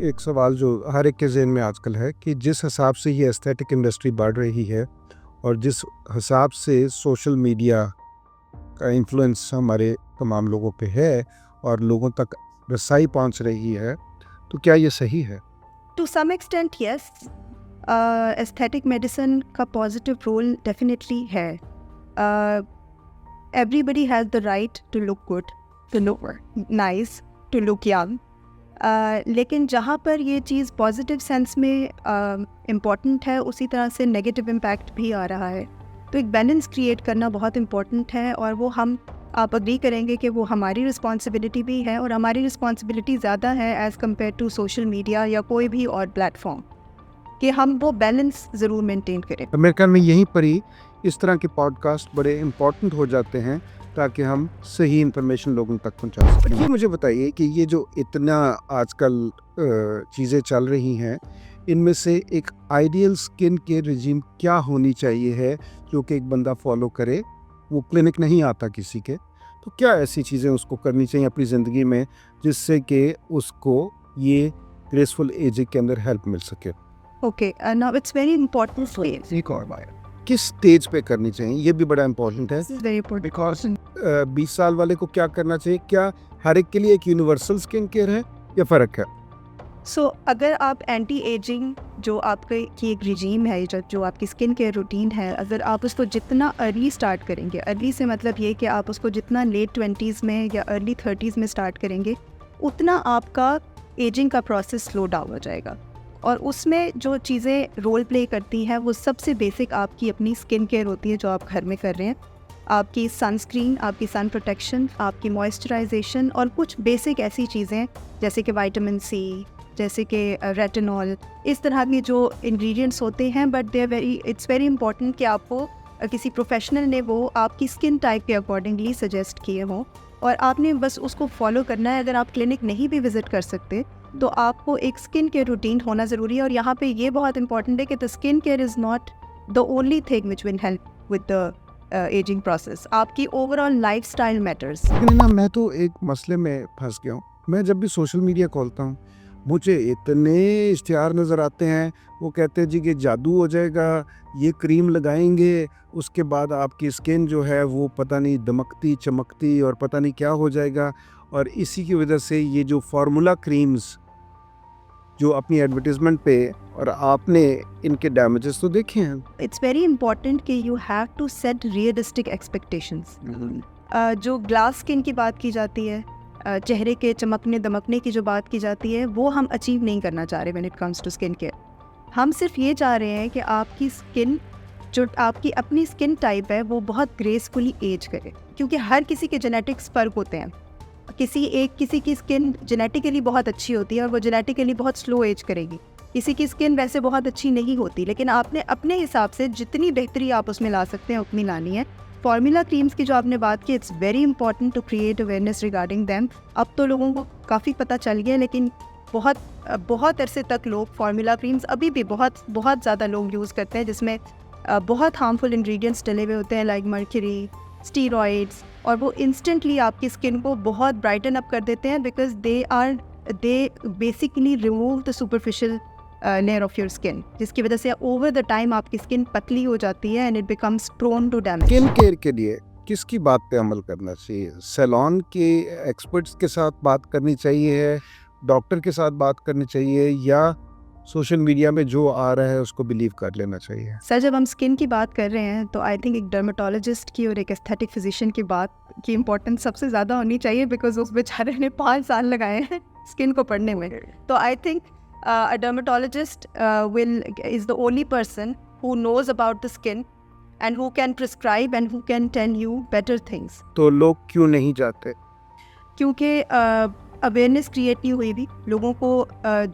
एक सवाल जो हर एक के ज़हन में आजकल है कि जिस हिसाब से ये एस्थेटिक इंडस्ट्री बढ़ रही है और जिस हिसाब से सोशल मीडिया का इन्फ्लुएंस हमारे तमाम लोगों पे है और लोगों तक रसाई पहुंच रही है, तो क्या ये सही है? To some extent, yes. Aesthetic medicine का positive role definitely है. Everybody has the right to look good, to look nice, to look young. लेकिन जहाँ पर ये चीज़ पॉजिटिव सेंस में इम्पॉर्टेंट है, उसी तरह से नेगेटिव इम्पैक्ट भी आ रहा है. तो एक बैलेंस क्रिएट करना बहुत इम्पॉर्टेंट है और वो आप अग्री करेंगे कि वो हमारी रिस्पॉन्सिबिलिटी भी है और हमारी रिस्पॉन्सिबिलिटी ज़्यादा है as compare to social media या कोई भी और प्लेटफॉर्म, कि हम वो बैलेंस ज़रूर मेंटेन करें. मेरे ख्याल में यहीं पर ही इस तरह के पॉडकास्ट बड़े इम्पॉर्टेंट हो जाते हैं ताकि हम सही इन्फॉर्मेशन लोगों तक पहुंचा सकें. ये मुझे बताइए कि ये जो इतना आजकल चीज़ें चल रही हैं, इनमें से एक आइडियल स्किन केयर रिजीम क्या होनी चाहिए है जो कि एक बंदा फॉलो करे? वो क्लिनिक नहीं आता किसी के, तो क्या ऐसी चीज़ें उसको करनी चाहिए अपनी ज़िंदगी में जिससे कि उसको ये ग्रेसफुल एजिंग के अंदर हेल्प मिल सके? Okay, now it's very important. किस स्टेज पे करनी चाहिए, ये भी बड़ा इम्पोर्टेंट है. Very important. बिकॉज 20 साल वाले को क्या करना चाहिए? क्या हर एक के लिए एक यूनिवर्सल स्किन केयर है या फ़र्क है? सो अगर आप एंटी एजिंग जो आपके की एक रिजीम है, जो आपकी स्किन केयर रूटीन है, अगर आप उसको जितना अर्ली स्टार्ट करेंगे, अर्ली से मतलब ये कि आप उसको जितना लेट 20s में या अर्ली 30s में स्टार्ट करेंगे, उतना आपका एजिंग का प्रोसेस स्लो डाउन हो जाएगा. और उसमें जो चीज़ें रोल प्ले करती हैं वो सबसे बेसिक आपकी अपनी स्किन केयर होती है जो आप घर में कर रहे हैं. आपकी सनस्क्रीन, आपकी सन प्रोटेक्शन, आपकी मॉइस्चराइजेशन और कुछ बेसिक ऐसी चीज़ें जैसे कि विटामिन सी, जैसे कि रेटिनॉल, इस तरह के जो इंग्रेडिएंट्स होते हैं. बट इट्स वेरी इंपॉर्टेंट कि आपको किसी प्रोफेशनल ने वो आपकी स्किन टाइप के अकॉर्डिंगली सजेस्ट किए हों और आपने बस उसको फॉलो करना है. अगर आप क्लिनिक नहीं भी विज़िट कर सकते तो आपको एक स्किन केयर रूटीन होना ज़रूरी है. और यहाँ पे ये बहुत इंपॉर्टेंट है कि the skin care is not the only thing which will help with the ageing process. आपकी ओवरऑल लाइफस्टाइल मैटर्स. लेकिन ना, मैं तो एक मसले में फंस गया हूँ. मैं जब भी सोशल मीडिया खोलता हूँ, मुझे इतने इश्तिहार नज़र आते हैं. वो कहते हैं जी कि जादू हो जाएगा, ये क्रीम लगाएंगे, उसके बाद आपकी स्किन जो है वो पता नहीं दमकती चमकती और पता नहीं क्या हो जाएगा. और इसी की वजह से ये जो फार्मूला क्रीम्स जो अपनी एडवर्टीजमेंट पे, और आपने इनके डैमेजेस तो देखे हैं. इट्स वेरी इंपॉर्टेंट कि you have to set realistic expectations. जो ग्लास स्किन की बात की जाती है, चेहरे के चमकने दमकने की जो बात की जाती है, वो हम अचीव नहीं करना चाह रहे when it comes to skin care. हम सिर्फ ये चाह रहे हैं कि आपकी स्किन, जो आपकी अपनी स्किन टाइप है, वो बहुत ग्रेसफुली एज करे. क्योंकि हर किसी के जेनेटिक्स फ़र्क होते हैं. किसी की स्किन जेनेटिकली बहुत अच्छी होती है और वो जेनेटिकली बहुत स्लो एज करेगी. किसी की स्किन वैसे बहुत अच्छी नहीं होती, लेकिन आपने अपने हिसाब से जितनी बेहतरी आप उसमें ला सकते हैं उतनी लानी है. फार्मूला क्रीम्स की जो आपने बात की, it's very important to create awareness regarding them. अब तो लोगों को काफ़ी पता चल गया, लेकिन बहुत अरसे तक लोग फार्मूला क्रीम्स अभी भी बहुत ज़्यादा लोग यूज़ करते हैं, जिसमें बहुत हार्मफुल इंग्रेडिएंट्स डले हुए होते हैं, लाइक मर्क्यूरी, स्टीरॉइड्स, और वो इंस्टेंटली आपकी स्किन को बहुत ब्राइटन अप कर देते हैं because they basically remove the superficial layer of your skin, जिसकी वजह से ओवर द टाइम आपकी स्किन पतली हो जाती है and it becomes prone to damage. Skin care के लिए किसकी बात पे अमल करना चाहिए? सैलून के एक्सपर्ट्स के साथ बात करनी चाहिए, डॉक्टर के साथ बात करनी चाहिए, या सोशल मीडिया में जो आ रहा है उसको बिलीव कर लेना चाहिए? सर, जब हम स्किन की बात कर रहे हैं तो आई थिंक एक डर्मेटोलॉजिस्ट की और एक एस्थेटिक फिजिशियन की बात की इम्पोर्टेंस सबसे ज़्यादा होनी चाहिए, बिकॉज उस बेचारे ने 5 साल लगाए हैं स्किन को पढ़ने में. तो I think a dermatologist is the only person who knows about the skin and who can prescribe and who can tell you better things. तो लोग क्यों नहीं जाते? क्योंकि अवेयरनेस क्रिएट नहीं हुई भी. लोगों को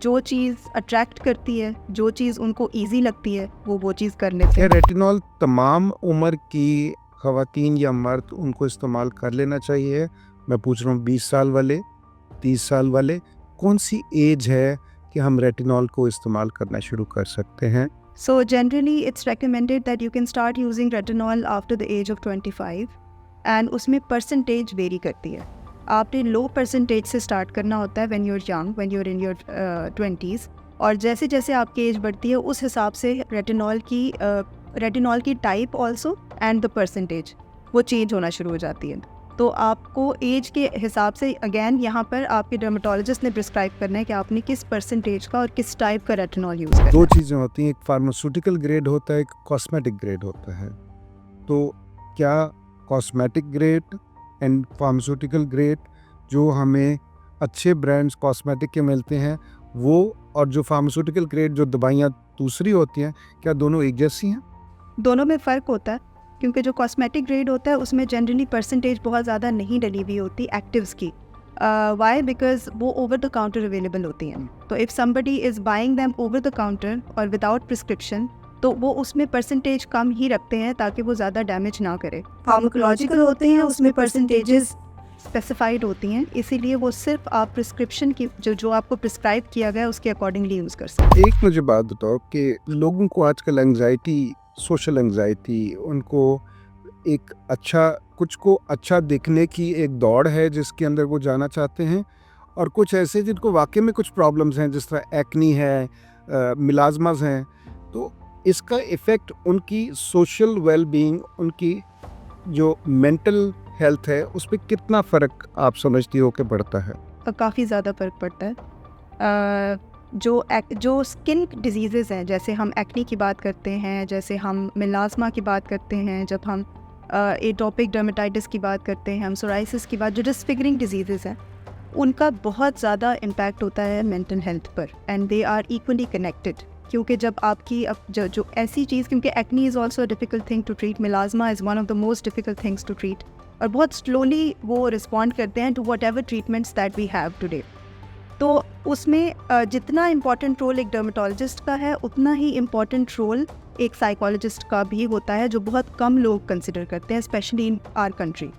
जो चीज़ अट्रैक्ट करती है, जो चीज़ उनको ईजी लगती है, वो चीज़ कर लेते हैं. रेटिनॉल तमाम उम्र की ख़वातीन या मर्द उनको इस्तेमाल कर लेना चाहिए? मैं पूछ रहा हूँ 20 साल वाले, 30 साल वाले, कौन सी एज है कि हम रेटिनॉल को इस्तेमाल करना शुरू कर सकते हैं? So generally it's recommended that you can start using retinol after the age of 25 and उसमें परसेंटेज वेरी करती है. आपने लो परसेंटेज से स्टार्ट करना होता है when you are young, when you are in your 20s, और जैसे जैसे आपकी एज बढ़ती है उस हिसाब से रेटिनॉल की type also and the percentage वो चेंज होना शुरू हो जाती है। तो आपको एज के हिसाब से अगेन यहाँ पर आपके डर्मेटोलॉजिस्ट ने प्रिस्क्राइब करना है कि आपने किस परसेंटेज का और किस टाइप का रेटिनॉल यूज़ करना दो है। चीज़ें होती हैं, एक फार्मास्यूटिकल ग्रेड होता है, एक कॉस्मेटिक ग्रेड होता है। तो क्या cosmetic grade and pharmaceutical grade जो हमें अच्छे ब्रांड्स कॉस्मेटिक के मिलते हैं वो, और जो फार्मास्यूटिकल ग्रेड जो दवाइयाँ दूसरी होती हैं, क्या दोनों एक जैसी हैं? दोनों में फ़र्क होता है, क्योंकि जो कॉस्मेटिक ग्रेड होता है उसमें जनरली परसेंटेज बहुत ज़्यादा नहीं डली हुई होती एक्टिव्स की। वाई? बिकॉज वो ओवर द काउंटर अवेलेबल होती हैं। तो if somebody is buying them over the counter और विदाउट प्रिस्क्रिप्शन, तो वो उसमें परसेंटेज कम ही रखते हैं ताकि वो ज़्यादा डैमेज ना करे। फार्माकोलॉजिकल होते हैं, उसमें परसेंटेजेस स्पेसिफाइड होती हैं, इसीलिए वो सिर्फ आप प्रिस्क्रिप्शन की जो आपको प्रिस्क्राइब किया गया है उसके अकॉर्डिंगली यूज़ कर सकते हैं। एक मुझे बात बताओ कि लोगों को आजकल एंग्जाइटी, सोशल एंग्जाइटी, उनको एक अच्छा, कुछ को अच्छा दिखने की एक दौड़ है जिसके अंदर वो जाना चाहते हैं, और कुछ ऐसे जिनको वाकई में कुछ प्रॉब्लम्स हैं जिस तरह एक्नी है, मिलाजमास हैं। तो इसका इफ़ेक्ट उनकी सोशल वेलबींग, उनकी जो मेंटल हेल्थ है, उस पर कितना फ़र्क आप समझती हो कि पड़ता है? काफ़ी ज़्यादा फ़र्क पड़ता है। जो स्किन डिजीज़ेज़ हैं, जैसे हम एक्नी की बात करते हैं, जैसे हम मिलाज़मा की बात करते हैं, जब हम एटोपिक डर्मेटाइटिस की बात करते हैं, हम सोराइसिस की बात, जो डिसफिगरिंग डिजीज़ेज़ हैं, उनका बहुत ज़्यादा इम्पैक्ट होता है मेंटल हेल्थ पर, and they are equally connected. क्योंकि जब आपकी जो ऐसी चीज़, क्योंकि acne is also a difficult thing to treat, melasma is one of the most difficult things to treat, और बहुत स्लोली वो रिस्पॉन्ड करते हैं to whatever treatments that we have today. तो उसमें जितना इम्पॉर्टेंट रोल एक डर्मेटोलॉजिस्ट का है, उतना ही इम्पॉर्टेंट रोल एक साइकोलॉजिस्ट का भी होता है, जो बहुत कम लोग कंसिडर करते हैं, specially in our country.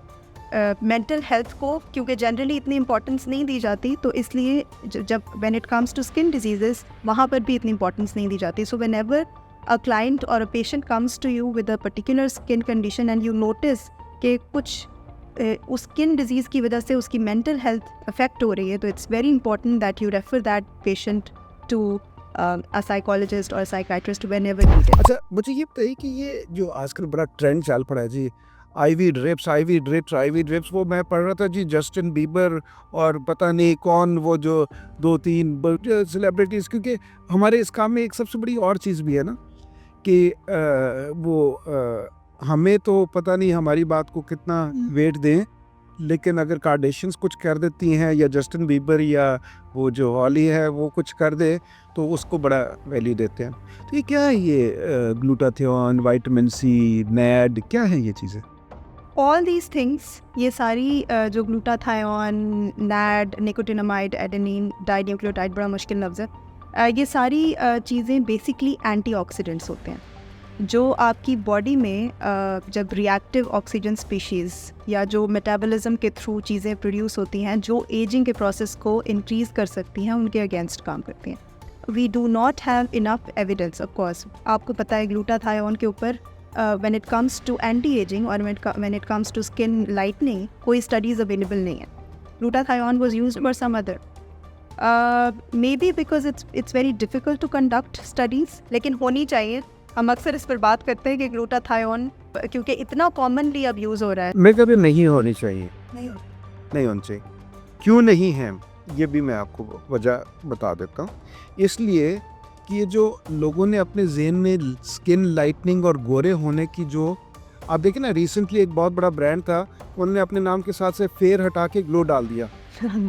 Mental health को क्योंकि जनरली इतनी इम्पोर्टेंस नहीं दी जाती, तो इसलिए जब when it comes to skin diseases, वहाँ पर भी इतनी इम्पोर्टेंस नहीं दी जाती। So whenever a client और a patient comes to you with a particular skin condition and you notice कि कुछ उस स्किन डिजीज़ की वजह से उसकी मेंटल हेल्थ अफेक्ट हो रही है, तो it's very important that you refer that patient to a psychologist और साइकाइट्रिस्ट व्हेनेवर नीडेड। अच्छा, मुझे ये बताइए कि ये जो आजकल बड़ा ट्रेंड चल पड़ा है जी, आईवी ड्रिप्स, वो मैं पढ़ रहा था जी, जस्टिन बीबर और पता नहीं कौन, वो जो 2-3 सेलिब्रिटीज़, क्योंकि हमारे इस काम में एक सबसे बड़ी और चीज़ भी है ना कि हमें तो पता नहीं हमारी बात को कितना वेट दें, लेकिन अगर कार्डेशियंस कुछ कर देती हैं, या जस्टिन बीबर या वो जो हॉली है वो कुछ कर दे, तो उसको बड़ा वैल्यू देते हैं। तो ये क्या है, ये ग्लूटाथियोन, विटामिन सी, नैड, क्या है ये चीज़ें? ऑल दीज थिंग्स, ये सारी जो glutathione, NAD, nicotinamide, adenine, dinucleotide, बड़ा मुश्किल लफ्ज़ है, ये सारी चीज़ें बेसिकली एंटीऑक्सीडेंट्स होते हैं, जो आपकी बॉडी में जब रिएक्टिव ऑक्सीजन स्पीशीज़ या जो मेटाबॉलिज्म के थ्रू चीज़ें प्रोड्यूस होती हैं, जो एजिंग के प्रोसेस को इंक्रीज़ कर सकती हैं, उनके अगेंस्ट काम करती हैं। We do not have enough evidence, of course आपको पता है ग्लूटाथायोन के ऊपर when it comes to anti ageing और when it comes to skin lightening कोई स्टडीज़ अवेलेबल नहीं है। Glutathione was used for some other, maybe because it's very difficult to conduct studies, लेकिन होनी चाहिए। हम अक्सर इस पर बात करते हैं कि ग्लूटाथायोन क्योंकि इतना कॉमनली अब यूज़ हो रहा है। मैं कभी नहीं होनी चाहिए, नहीं नहीं होनी चाहिए। क्यों नहीं है, ये भी मैं आपको वजह बता देता हूँ। इसलिए कि ये जो लोगों ने अपने ज़हन में स्किन लाइटनिंग और गोरे होने की, जो आप देखें ना, रिसेंटली एक बहुत बड़ा ब्रांड था, उन्होंने अपने नाम के साथ से फेयर हटा के ग्लो डाल दिया।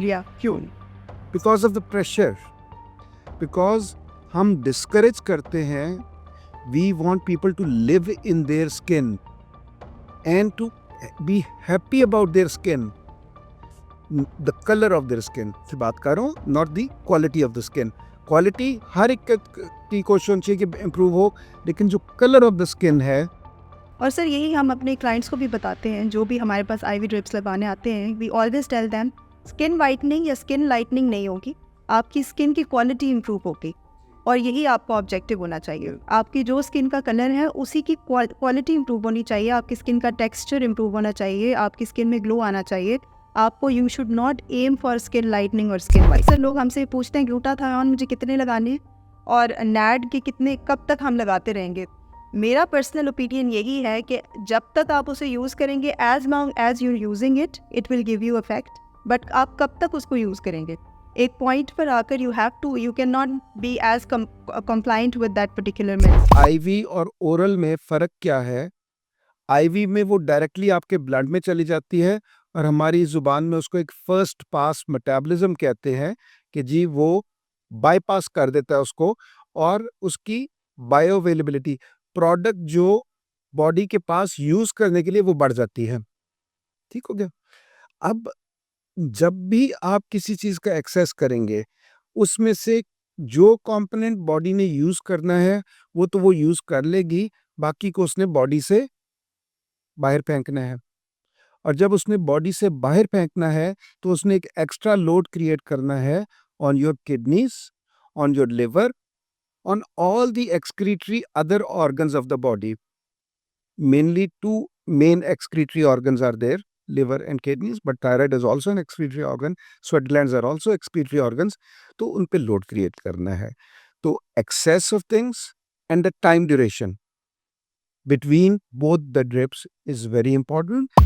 या क्यों? Because of the pressure, because हम डिस्करेज करते हैं, we want people to live in their skin and to be happy about their skin, the colour of their skin से बात कर रहा हूँ, not the quality of the skin. Quality हर एक की कोशिश होनी चाहिए कि इम्प्रूव हो, लेकिन जो कलर ऑफ द स्किन है। और सर यही हम अपने क्लाइंट्स को भी बताते हैं, जो भी हमारे पास आईवी ड्रिप्स लगवाने आते हैं, we always tell them skin whitening या स्किन लाइटनिंग नहीं होगी, आपकी स्किन की क्वालिटी इंप्रूव होगी, और यही आपका ऑब्जेक्टिव होना चाहिए। आपकी जो स्किन का कलर है उसी की क्वालिटी इंप्रूव होनी चाहिए, आपकी स्किन का टेक्सचर इंप्रूव होना चाहिए, आपकी स्किन में ग्लो आना चाहिए, आपको you should not aim for skin lightening और स्किन वाइट। सर लोग हमसे पूछते हैं ग्लूटाथायोन मुझे कितने लगाने और नैड के कितने, कब तक हम लगाते रहेंगे। मेरा पर्सनल ओपिनियन यही है कि जब तक आप उसे यूज़ करेंगे, as long as you using it will give you effect, but आप कब तक उसको यूज़ करेंगे। एक पॉइंट पर आकर you can not be as compliant with that particular medicine. IV और ओरल में फ़र्क क्या है? आईवी में वो डायरेक्टली आपके ब्लड में चली जाती है और हमारी ज़ुबान में उसको एक फर्स्ट पास मेटाबॉलिज्म कहते हैं कि जी वो बाईपास कर देता है उसको, और उसकी बायो अवेलेबिलिटी, प्रोडक्ट जो बॉडी के पास यूज़ करने के लिए वो बढ़ जाती है। ठीक हो गया? अब जब भी आप किसी चीज़ का एक्सेस करेंगे, उसमें से जो कंपोनेंट बॉडी ने यूज़ करना है, वो तो वो यूज़ कर लेगी, बाकी को उसने बॉडी से बाहर फेंकना है। और जब उसने बॉडी से बाहर फेंकना है, तो उसने एक एक्स्ट्रा लोड क्रिएट करना है on your kidneys, on your liver, on all the excretory other organs of the body. Mainly two main excretory organs are there, liver and kidneys, but thyroid is also an excretory organ, sweat glands are also excretory organs, तो उन पे load create करना है। तो excess of things and the time duration between both the drips is very important.